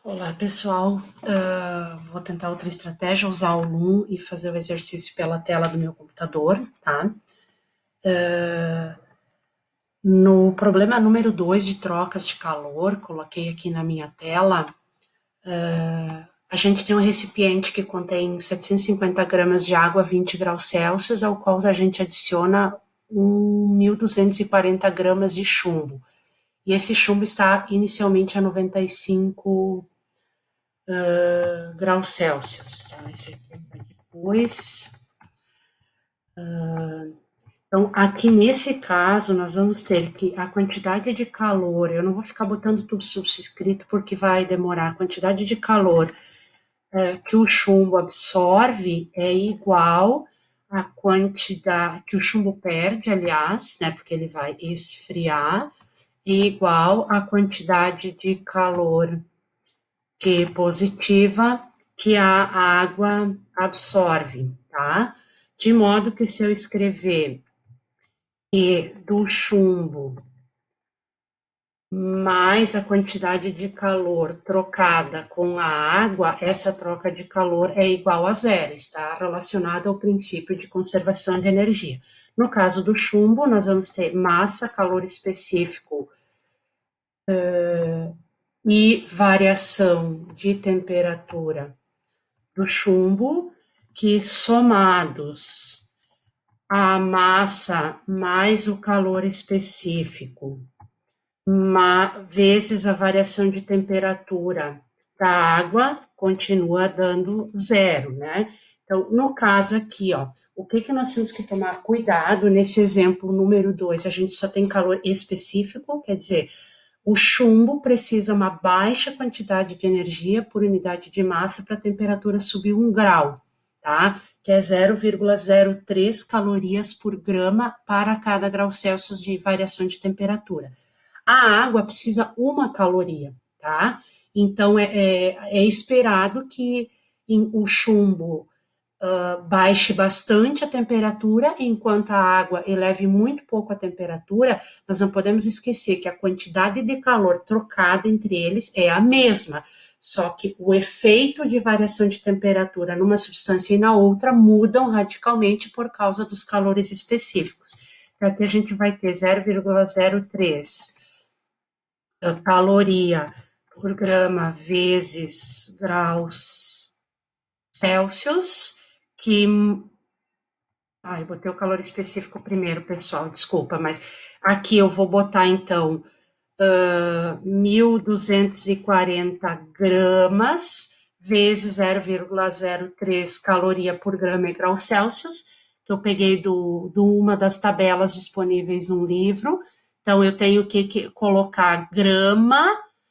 Olá, pessoal. Vou tentar outra estratégia, usar o Loom e fazer o exercício pela tela do meu computador, tá? No problema número 2 de trocas de calor, coloquei aqui na minha tela, a gente tem um recipiente que contém 750 gramas de água a 20 graus Celsius, ao qual a gente adiciona 1.240 gramas de chumbo. E esse chumbo está inicialmente a 95 graus Celsius. Tá? Esse aqui é depois. Então, aqui nesse caso, nós vamos ter que a quantidade de calor, eu não vou ficar botando tudo subscrito porque vai demorar, a quantidade de calor que o chumbo absorve é igual à quantidade que o chumbo perde, aliás, né, porque ele vai esfriar, é igual à quantidade de calor que positiva que a água absorve, tá? De modo que se eu escrever que do chumbo mais a quantidade de calor trocada com a água, essa troca de calor é igual a zero, está relacionado ao princípio de conservação de energia. No caso do chumbo, nós vamos ter massa, calor específico e variação de temperatura do chumbo, que somados a massa mais o calor específico, vezes a variação de temperatura da água, continua dando zero, né? Então, no caso aqui, ó, o que que nós temos que tomar cuidado nesse exemplo número 2? A gente só tem calor específico, quer dizer, o chumbo precisa uma baixa quantidade de energia por unidade de massa para a temperatura subir 1 grau, tá? Que é 0,03 calorias por grama para cada grau Celsius de variação de temperatura. A água precisa 1 caloria, tá? Então, é esperado que o chumbo baixe bastante a temperatura, enquanto a água eleve muito pouco a temperatura. Nós não podemos esquecer que a quantidade de calor trocada entre eles é a mesma, só que o efeito de variação de temperatura numa substância e na outra mudam radicalmente por causa dos calores específicos. Então, aqui a gente vai ter 0,03 caloria por grama vezes graus Celsius, que. Eu botei o calor específico primeiro, pessoal, desculpa, mas aqui eu vou botar então 1.240 gramas vezes 0,03 caloria por grama e grau Celsius, que eu peguei do uma das tabelas disponíveis no livro. Então, eu tenho que colocar grama.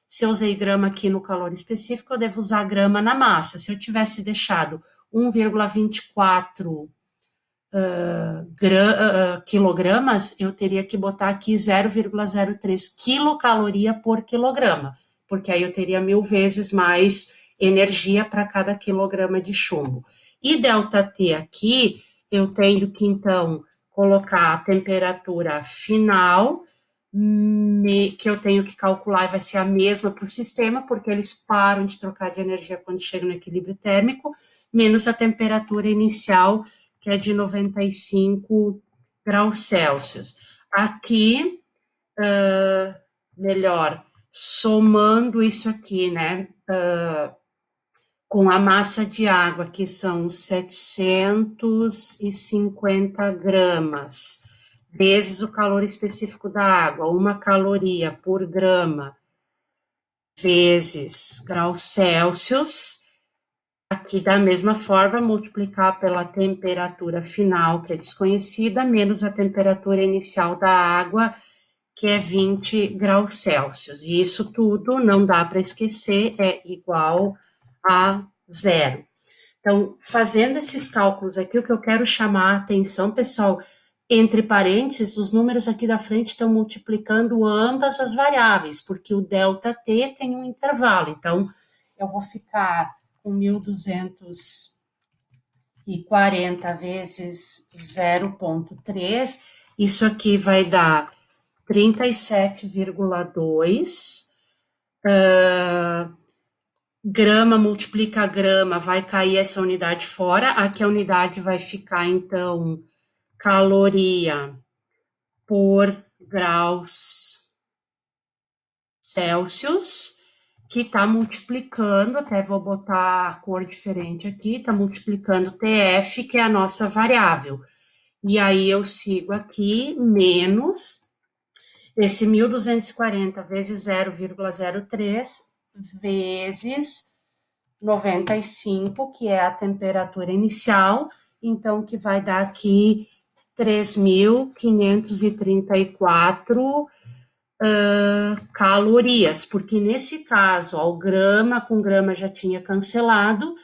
Se eu usei grama aqui no calor específico, eu devo usar grama na massa. Se eu tivesse deixado 1,24 quilogramas, eu teria que botar aqui 0,03 quilocaloria por quilograma, porque aí eu teria 1.000 vezes mais energia para cada quilograma de chumbo. E delta T aqui, eu tenho que, então, colocar a temperatura final, que eu tenho que calcular, vai ser a mesma para o sistema, porque eles param de trocar de energia quando chegam no equilíbrio térmico, menos a temperatura inicial, que é de 95 graus Celsius. Aqui, melhor, somando isso aqui, né, com a massa de água, que são 750 gramas, vezes o calor específico da água, 1 caloria por grama, vezes graus Celsius. Aqui, da mesma forma, multiplicar pela temperatura final, que é desconhecida, menos a temperatura inicial da água, que é 20 graus Celsius. E isso tudo, não dá para esquecer, é igual a zero. Então, fazendo esses cálculos aqui, o que eu quero chamar a atenção, pessoal, entre parênteses, os números aqui da frente estão multiplicando ambas as variáveis, porque o delta T tem um intervalo. Então, eu vou ficar com 1.240 vezes 0,3, isso aqui vai dar 37,2. grama multiplica grama, vai cair essa unidade fora. Aqui a unidade vai ficar, então, caloria por graus Celsius, que está multiplicando, até vou botar a cor diferente aqui, está multiplicando TF, que é a nossa variável. E aí eu sigo aqui, menos esse 1.240 vezes 0,03 vezes 95, que é a temperatura inicial, então que vai dar aqui 3.534 calorias, porque nesse caso, ó, o grama com grama já tinha cancelado,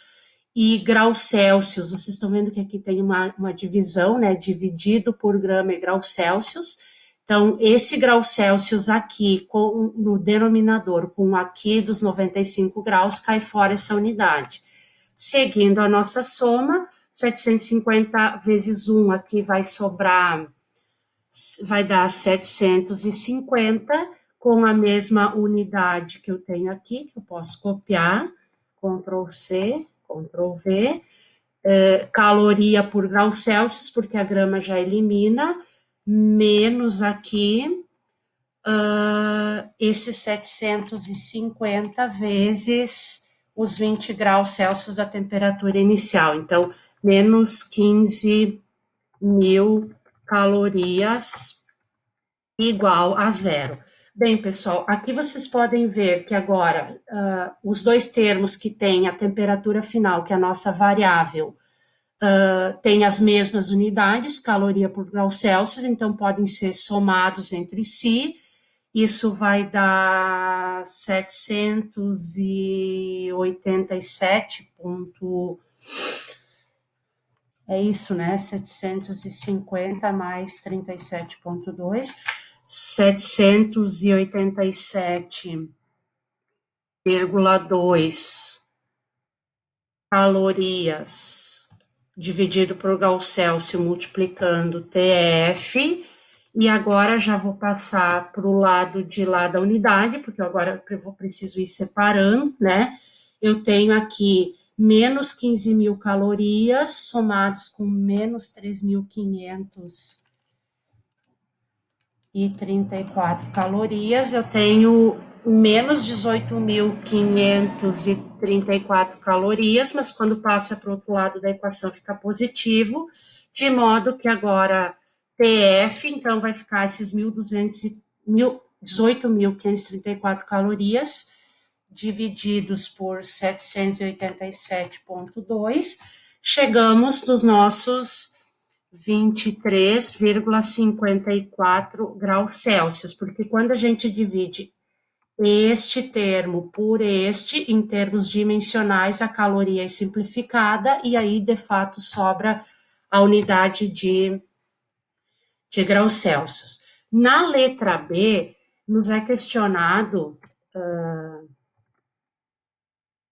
e graus Celsius, vocês estão vendo que aqui tem uma divisão, né, dividido por grama e graus Celsius. Então, esse grau Celsius aqui, no denominador, com aqui dos 95 graus, cai fora essa unidade. Seguindo a nossa soma, 750 vezes 1 aqui vai sobrar, vai dar 750, com a mesma unidade que eu tenho aqui, que eu posso copiar, Ctrl C, Ctrl V, caloria por grau Celsius, porque a grama já elimina, menos aqui, esses 750 vezes os 20 graus Celsius da temperatura inicial. Então, menos 15.000 calorias igual a zero. Bem, pessoal, aqui vocês podem ver que agora os dois termos que tem a temperatura final, que é a nossa variável, tem as mesmas unidades, caloria por grau Celsius, então podem ser somados entre si. Isso vai dar 787 é isso, né? 750 mais 37,2, 787,2 calorias dividido por grau Celsius multiplicando TF. E agora já vou passar para o lado de lá da unidade, porque agora eu preciso ir separando, né? Eu tenho aqui menos 15.000 calorias, somados com menos 3.534 calorias, eu tenho menos 18.534 calorias, mas quando passa para o outro lado da equação fica positivo, de modo que agora TF, então vai ficar esses 18.534 calorias, divididos por 787,2, chegamos nos nossos 23,54 graus Celsius, porque quando a gente divide este termo por este, em termos dimensionais, a caloria é simplificada e aí, de fato, sobra a unidade de graus Celsius. Na letra B, nos é questionado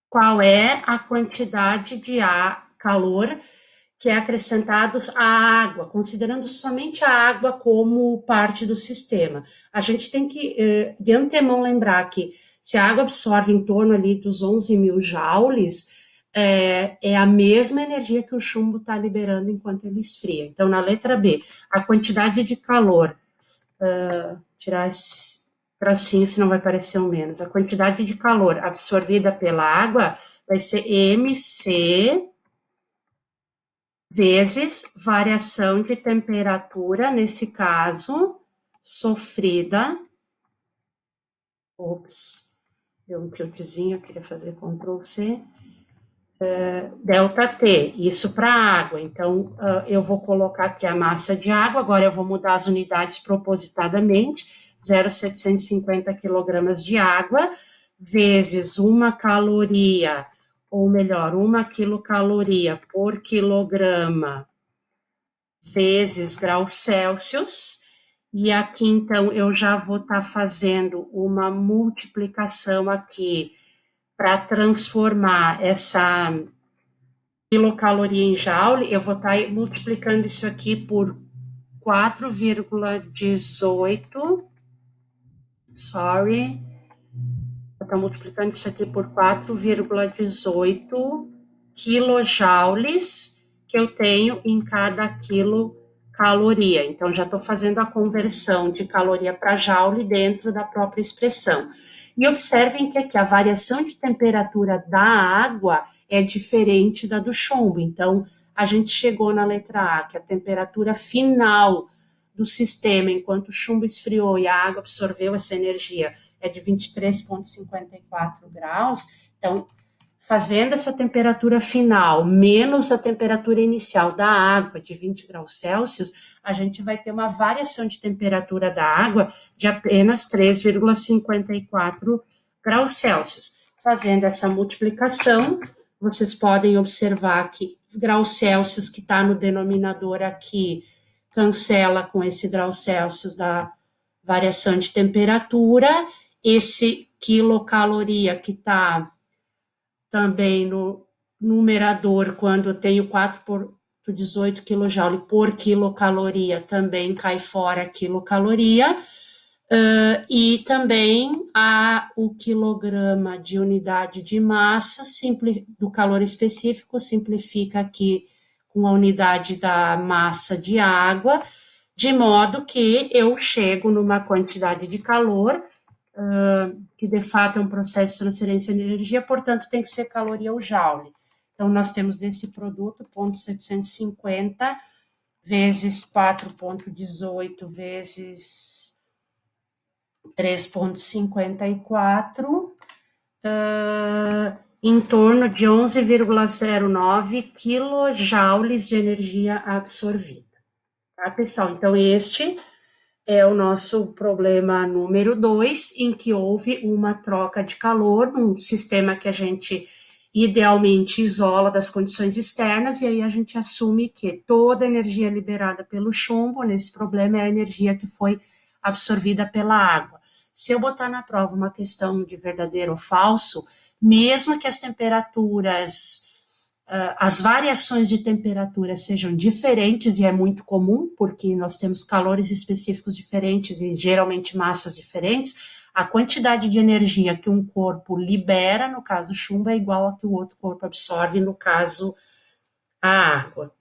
qual é a quantidade de calor que é acrescentado à água, considerando somente a água como parte do sistema. A gente tem que, de antemão, lembrar que se a água absorve em torno ali dos 11.000 joules, é a mesma energia que o chumbo está liberando enquanto ele esfria. Então, na letra B, a quantidade de calor, tirar esse tracinho, senão vai parecer um menos. A quantidade de calor absorvida pela água vai ser MC vezes variação de temperatura, nesse caso, sofrida. Deu um tiltzinho, eu queria fazer Ctrl C. Delta T, isso para água. Então, eu vou colocar aqui a massa de água, agora eu vou mudar as unidades propositadamente, 0,750 quilogramas de água, vezes uma caloria, ou melhor, uma quilocaloria por quilograma, vezes graus Celsius, e aqui, então, eu já vou estar fazendo uma multiplicação aqui para transformar essa quilocaloria em joule, eu vou estar multiplicando isso aqui por 4,18, estou multiplicando isso aqui por 4,18 quilojoules que eu tenho em cada quilocaloria. Então, já estou fazendo a conversão de caloria para joule dentro da própria expressão. E observem que aqui a variação de temperatura da água é diferente da do chumbo. Então, a gente chegou na letra A, que a temperatura final do sistema, enquanto o chumbo esfriou e a água absorveu essa energia, é de 23,54 graus. Então, fazendo essa temperatura final menos a temperatura inicial da água de 20 graus Celsius, a gente vai ter uma variação de temperatura da água de apenas 3,54 graus Celsius. Fazendo essa multiplicação, vocês podem observar que graus Celsius que está no denominador aqui cancela com esse grau Celsius da variação de temperatura, esse quilocaloria que está também no numerador, quando eu tenho 4,18 kJ por quilocaloria, também cai fora a quilocaloria, e também o quilograma de unidade de massa do calor específico simplifica aqui com a unidade da massa de água, de modo que eu chego numa quantidade de calor que de fato é um processo de transferência de energia, portanto tem que ser caloria ao joule. Então nós temos desse produto 0,750 vezes 4,18 vezes 3,54, em torno de 11,09 quilojoules de energia absorvida. Tá, pessoal? Então este é o nosso problema número 2, em que houve uma troca de calor num sistema que a gente idealmente isola das condições externas, e aí a gente assume que toda a energia liberada pelo chumbo nesse problema é a energia que foi absorvida pela água. Se eu botar na prova uma questão de verdadeiro ou falso, mesmo que as temperaturas, as variações de temperatura sejam diferentes, e é muito comum, porque nós temos calores específicos diferentes e geralmente massas diferentes, a quantidade de energia que um corpo libera, no caso chumbo, é igual a que o outro corpo absorve, no caso a água.